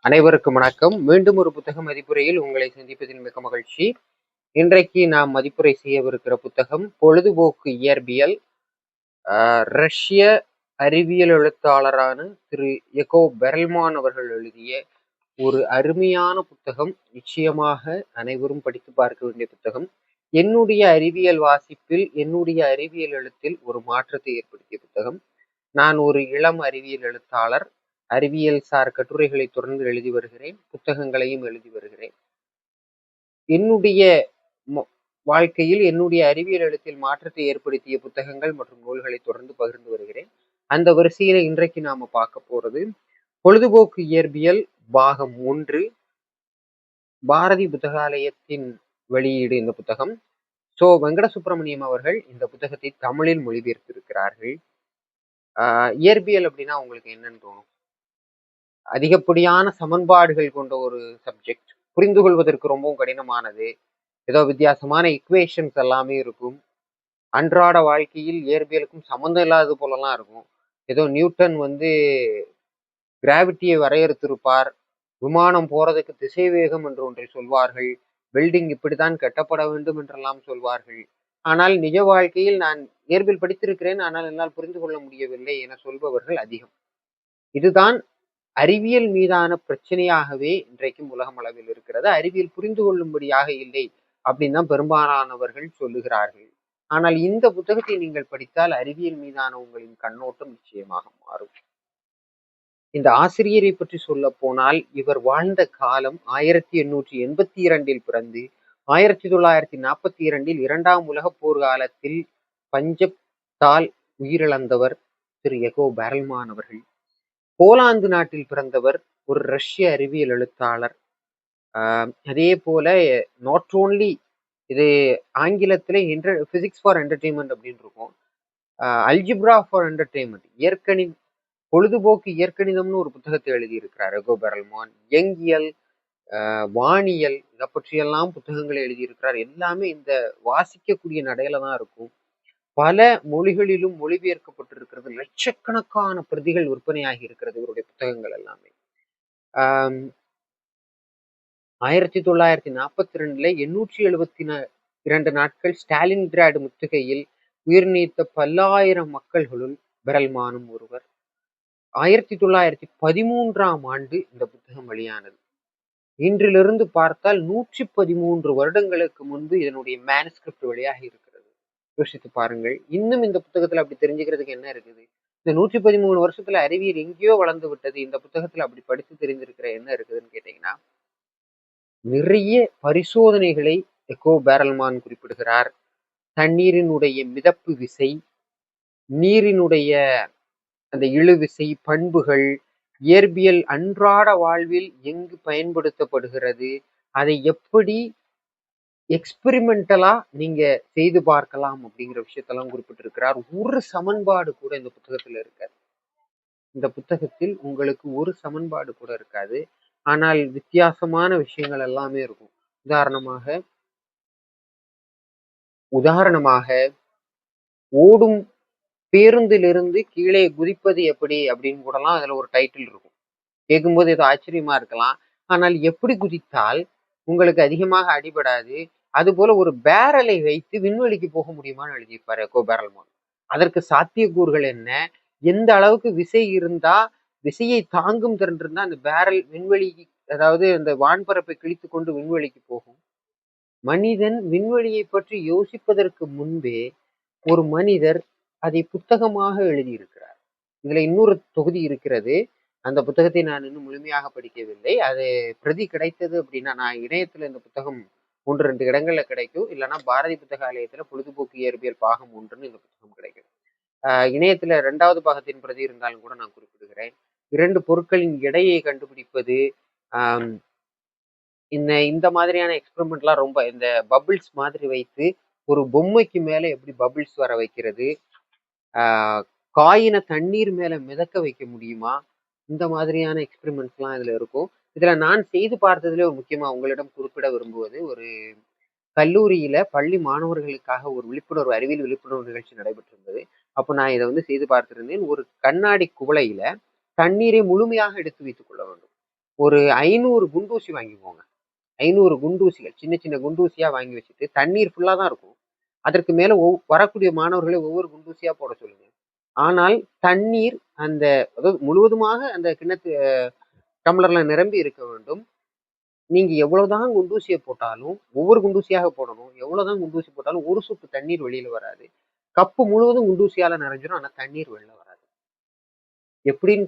அனைவருக்கும் வணக்கம். மீண்டும் ஒரு புத்தக மதிப்புரையில் உங்களை சந்திப்பதில் மிக மகிழ்ச்சி. இன்றைக்கு நாம் மதிப்புரை செய்யவிருக்கிற புத்தகம் பொழுதுபோக்கு இயற்பியல். ரஷ்ய அறிவியல் எழுத்தாளரான திரு எகோ பெரல்மான் அவர்கள் எழுதிய ஒரு அருமையான புத்தகம். நிச்சயமாக அனைவரும் படித்து பார்க்க வேண்டிய புத்தகம். என்னுடைய அறிவியல் வாசிப்பில், என்னுடைய அறிவியல் எழுத்தில் ஒரு மாற்றத்தை ஏற்படுத்திய புத்தகம். நான் ஒரு இளம் அறிவியல் எழுத்தாளர். அறிவியல் சார் கட்டுரைகளை தொடர்ந்து எழுதி வருகிறேன், புத்தகங்களையும் எழுதி வருகிறேன். என்னுடைய வாழ்க்கையில் என்னுடைய அறிவியல் எழுத்தில் மாற்றத்தை ஏற்படுத்திய புத்தகங்கள் மற்றும் நூல்களை தொடர்ந்து பகிர்ந்து வருகிறேன். அந்த வரிசையில இன்றைக்கு நாம பார்க்க போறது பொழுதுபோக்கு இயற்பியல் பாகம் 1, பாரதி புத்தகாலயத்தின் வெளியீடு இந்த புத்தகம். வெங்கட சுப்பிரமணியம் அவர்கள் இந்த புத்தகத்தை தமிழில் மொழிபெயர்த்திருக்கிறார்கள். இயற்பியல் அப்படின்னா உங்களுக்கு என்னன்னு தோணும்? அதிகப்படியான சமன்பாடுகள் கொண்ட ஒரு சப்ஜெக்ட், புரிந்து கொள்வதற்கு ரொம்பவும் கடினமானது. ஏதோ வித்தியாசமான இக்குவேஷன்ஸ் எல்லாமே இருக்கும். அன்றாட வாழ்க்கையில் இயற்பியலுக்கும் சம்மந்தம் இல்லாதது போலலாம் இருக்கும். ஏதோ நியூட்டன் கிராவிட்டியை வரையறுத்திருப்பார், விமானம் போறதுக்கு திசை வேகம் என்று ஒன்றை சொல்வார்கள், பில்டிங் இப்படித்தான் கட்டப்பட வேண்டும் என்றெல்லாம் சொல்வார்கள். ஆனால் நிஜ வாழ்க்கையில் நான் இயற்பியல் படித்திருக்கிறேன், ஆனால் என்னால் புரிந்து கொள்ள முடியவில்லை என சொல்பவர்கள் அதிகம். இதுதான் அறிவியல் மீதான பிரச்சனையாகவே இன்றைக்கும் உலகம் அளவில் இருக்கிறது. அறிவியல் புரிந்து கொள்ளும்படியாக இல்லை அப்படின்னு தான் பெரும்பாலானவர்கள் சொல்லுகிறார்கள். ஆனால் இந்த புத்தகத்தை நீங்கள் படித்தால் அறிவியல் மீதான உங்களின் கண்ணோட்டம் நிச்சயமாக மாறும். இந்த ஆசிரியரை பற்றி சொல்ல போனால், இவர் வாழ்ந்த காலம் 1882 பிறந்து 1942 2ஆம் உலக போர் காலத்தில் பஞ்சத்தால் உயிரிழந்தவர் திரு எகோ பெரல்மான் அவர்கள். போலாந்து நாட்டில் பிறந்தவர், ஒரு ரஷ்ய அறிவியல் எழுத்தாளர். அதே போல நாட் ஓன்லி இது ஆங்கிலத்துல பிசிக்ஸ் ஃபார் என்டர்டெயின்மெண்ட் அப்படின்னு இருக்கும், அல்ஜிப்ரா ஃபார் என்டர்டெயின்மெண்ட், பொழுதுபோக்கு இயற்கணிதம்னு ஒரு புத்தகத்தை எழுதியிருக்கிறார் எகோ பெரல்மான். இயங்கியல், வானியல், இதை பற்றியெல்லாம் புத்தகங்களை எழுதியிருக்கிறார். எல்லாமே இந்த வாசிக்கக்கூடிய நடையில தான் இருக்கும். பல மொழிகளிலும் மொழிபெயர்க்கப்பட்டிருக்கிறது. லட்சக்கணக்கான பிரதிகள் விற்பனையாகி இருக்கிறது இவருடைய புத்தகங்கள் எல்லாமே. 1942 872 நாட்கள் ஸ்டாலின்கிராட் முற்றுகையில் உயிர் நீத்த பல்லாயிரம் மக்கள்களுள் பெரல்மானும் ஒருவர். 1913ஆம் ஆண்டு இந்த புத்தகம் வெளியானது. இன்றிலிருந்து பார்த்தால் 113 வருடங்களுக்கு முன்பு இதனுடைய மேனுஸ்கிரிப்ட் வெளியாக இருக்கிறது. யோசித்து பாருங்கள். இன்னும் இந்த புத்தகத்துல அப்படி தெரிஞ்சுக்கிறதுக்கு என்ன இருக்குது? இந்த 113 வருஷத்துல அறிவியல் எங்கேயோ வளர்ந்து விட்டது, இந்த புத்தகத்துல அப்படி படித்து தெரிந்திருக்கிற என்ன இருக்குதுன்னு கேட்டீங்கன்னா, நிறைய பரிசோதனைகளை எகோ பெரல்மான் குறிப்பிடுகிறார். தண்ணீரினுடைய மிதப்பு விசை, நீரினுடைய அந்த இழுவிசை பண்புகள், இயற்பியல் அன்றாட வாழ்வில் எங்கு பயன்படுத்தப்படுகிறது, அதை எப்படி எக்ஸ்பெரிமெண்டலா நீங்க செய்து பார்க்கலாம் அப்படிங்கிற விஷயத்தெல்லாம் குறிப்பிட்டிருக்கிறார். ஒரு சமன்பாடு கூட இந்த புத்தகத்துல இருக்காது. இந்த புத்தகத்தில் உங்களுக்கு ஒரு சமன்பாடு கூட இருக்காது. ஆனால் வித்தியாசமான விஷயங்கள் எல்லாமே இருக்கும். உதாரணமாக ஓடும் பேருந்திலிருந்து கீழே குதிப்பது எப்படி அப்படின்னு கூடலாம் அதுல ஒரு டைட்டில் இருக்கும். கேட்கும்போது ஏதோ ஆச்சரியமா இருக்கலாம். ஆனால் எப்படி குதித்தால் உங்களுக்கு அதிகமாக அடிபடாது, அது போல ஒரு பேரலை வைத்து விண்வெளிக்கு போக முடியுமான்னு எழுதியிருப்பாரு எகோ பெரல்மான். அதற்கு சாத்தியக்கூறுகள் என்ன, எந்த அளவுக்கு விசை இருந்தா, விசையை தாங்கும் திறன் இருந்தா அந்த பேரல் விண்வெளிக்கு, அதாவது அந்த வான்பரப்பை கிழித்து கொண்டு விண்வெளிக்கு போகும். மனிதன் விண்வெளியை பற்றி யோசிப்பதற்கு முன்பே ஒரு மனிதர் அதை புத்தகமாக எழுதியிருக்கிறார். இதுல இன்னொரு தொகுதி இருக்கிறது. அந்த புத்தகத்தை நான் இன்னும் முழுமையாக படிக்கவில்லை. அது பிரதி கிடைத்தது அப்படின்னா, நான் இணையத்துல இந்த புத்தகம் 1-2 இடங்கள்ல கிடைக்கும், இல்லைன்னா பாரதி புத்தகாலயத்துல பொழுதுபோக்கு இயற்பியல் பாகம் 1ன்னு இந்த புத்தகம் கிடைக்கும். இணையத்துல 2வது பாகத்தின் பிரதி இருந்தாலும் கூட நான் குறிப்பிடுகிறேன். 2 பொருட்களின் எடையை கண்டுபிடிப்பது, இந்த மாதிரியான எக்ஸ்பெரிமெண்ட்லாம் ரொம்ப, இந்த பபிள்ஸ் மாதிரி வைத்து ஒரு பொம்மைக்கு மேல எப்படி பபிள்ஸ் வர வைக்கிறது, காயினை தண்ணீர் மேல மிதக்க வைக்க முடியுமா, இந்த மாதிரியான எக்ஸ்பெரிமெண்ட்ஸ்லாம் இதுல இருக்கும். இதுல நான் செய்து பார்த்ததுல ஒரு முக்கியமா உங்களிடம் குறிப்பிட விரும்புவது, ஒரு கல்லூரியில பள்ளி மாணவர்களுக்காக ஒரு விழிப்புணர்வு, அறிவியல் விழிப்புணர்வு நிகழ்ச்சி நடைபெற்றிருந்தது. அப்போ நான் இதை செய்து பார்த்திருந்தேன். ஒரு கண்ணாடி குவளையில தண்ணீரை முழுமையாக எடுத்து வைத்துக் கொள்ள வேண்டும். ஒரு 500 குண்டூசி வாங்கிக்கோங்க. 500 குண்டூசிகள் சின்ன சின்ன குண்டூசியா வாங்கி வச்சுட்டு தண்ணீர் ஃபுல்லா தான் இருக்கும். அதற்கு மேல வரக்கூடிய மாணவர்களை ஒவ்வொரு குண்டூசியா போட சொல்லுங்க. ஆனால் தண்ணீர் அந்த அதாவது முழுவதுமாக அந்த கிண்ணத்து டம்ளர்ல நிரம்பி இருக்க வேண்டும். நீங்க எவ்வளவுதான் குண்டூசியை போட்டாலும் ஒவ்வொரு குண்டூசியாக போடணும். எவ்வளவுதான் குண்டூசி போட்டாலும் ஒரு சொட்டு தண்ணீர் வெளியில வராது. கப்பு முழுவதும் குண்டூசியால நிறைஞ்சிரும். ஆனா தண்ணீர் வெளில வராது. எப்படின்னு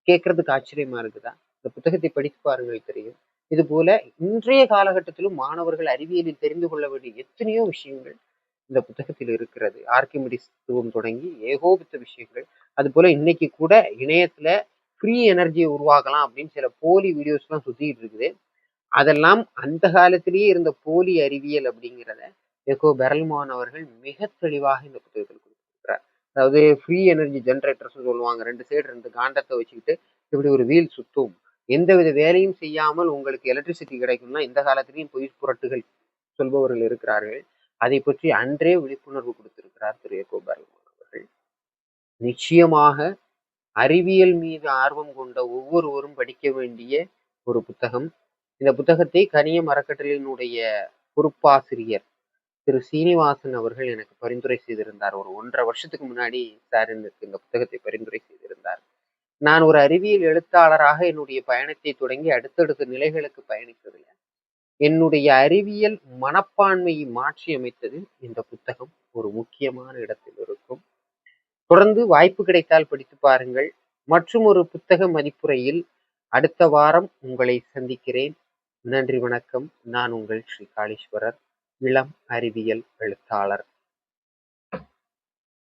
கேட்கறதுக்கு ஆச்சரியமா இருக்குதா? இந்த புத்தகத்தை படித்து பாருங்கள் தெரியும். இது போல இன்றைய காலகட்டத்திலும் மாணவர்கள் அறிவியலில் தெரிந்து கொள்ள வேண்டிய எத்தனையோ விஷயங்கள் இந்த புத்தகத்தில் இருக்கிறது. ஆர்க்கிமிடிஸ் தொடங்கி ஏகோபித்த விஷயங்கள். அது போல இன்னைக்கு கூட இணையத்துல ஃப்ரீ எனர்ஜியை உருவாக்கலாம் அப்படின்னு சில போலி வீடியோஸ் எல்லாம் சுத்திட்டு இருக்குது. அதெல்லாம் அந்த காலத்திலேயே இருந்த போலி அறிவியல் அப்படிங்கிறத எக்கோ பெரல்மான் அவர்கள் மிக தெளிவாக இந்த புத்தகத்தில் கொடுத்திருக்கிறார். அதாவது ஃப்ரீ எனர்ஜி ஜெனரேட்டர்ஸ் சொல்லுவாங்க. 2 சைடு 2 காந்தத்தை வச்சுக்கிட்டு இப்படி ஒரு வீல் சுத்தும். எந்தவித வேலையும் செய்யாமல் உங்களுக்கு எலக்ட்ரிசிட்டி கிடைக்கும்னா இந்த காலத்திலையும் பொய் புரட்டுகள் சொல்பவர்கள் இருக்கிறார்கள். அதை பற்றி அன்றே விழிப்புணர்வு கொடுத்திருக்கிறார் திரு எக்கோ பெரல்மான் அவர்கள். நிச்சயமாக அறிவியல் மீது ஆர்வம் கொண்ட ஒவ்வொருவரும் படிக்க வேண்டிய ஒரு புத்தகம். இந்த புத்தகத்தை கனியம் அறக்கட்டளையினுடைய பொறுப்பாசிரியர் திரு சீனிவாசன் அவர்கள் எனக்கு பரிந்துரை செய்திருந்தார். ஒரு 1.5 வருஷத்துக்கு முன்னாடி சார் எனக்கு இந்த புத்தகத்தை பரிந்துரை செய்திருந்தார். நான் ஒரு அறிவியல் எழுத்தாளராக என்னுடைய பயணத்தை தொடங்கி அடுத்தடுத்த நிலைகளுக்கு பயணித்ததில் என்னுடைய அறிவியல் மனப்பான்மையை மாற்றி அமைத்ததில் இந்த புத்தகம் ஒரு முக்கியமான இடத்தில் இருக்கும். தொடர்ந்து வாய்ப்பு கிடைத்தால் படித்து பாருங்கள். மற்றும் ஒரு புத்தக மதிப்புரையில் அடுத்த வாரம் உங்களை சந்திக்கிறேன். நன்றி, வணக்கம். நான் உங்கள் ஸ்ரீ காளீஸ்வரர், இளம் அறிவியல் எழுத்தாளர்.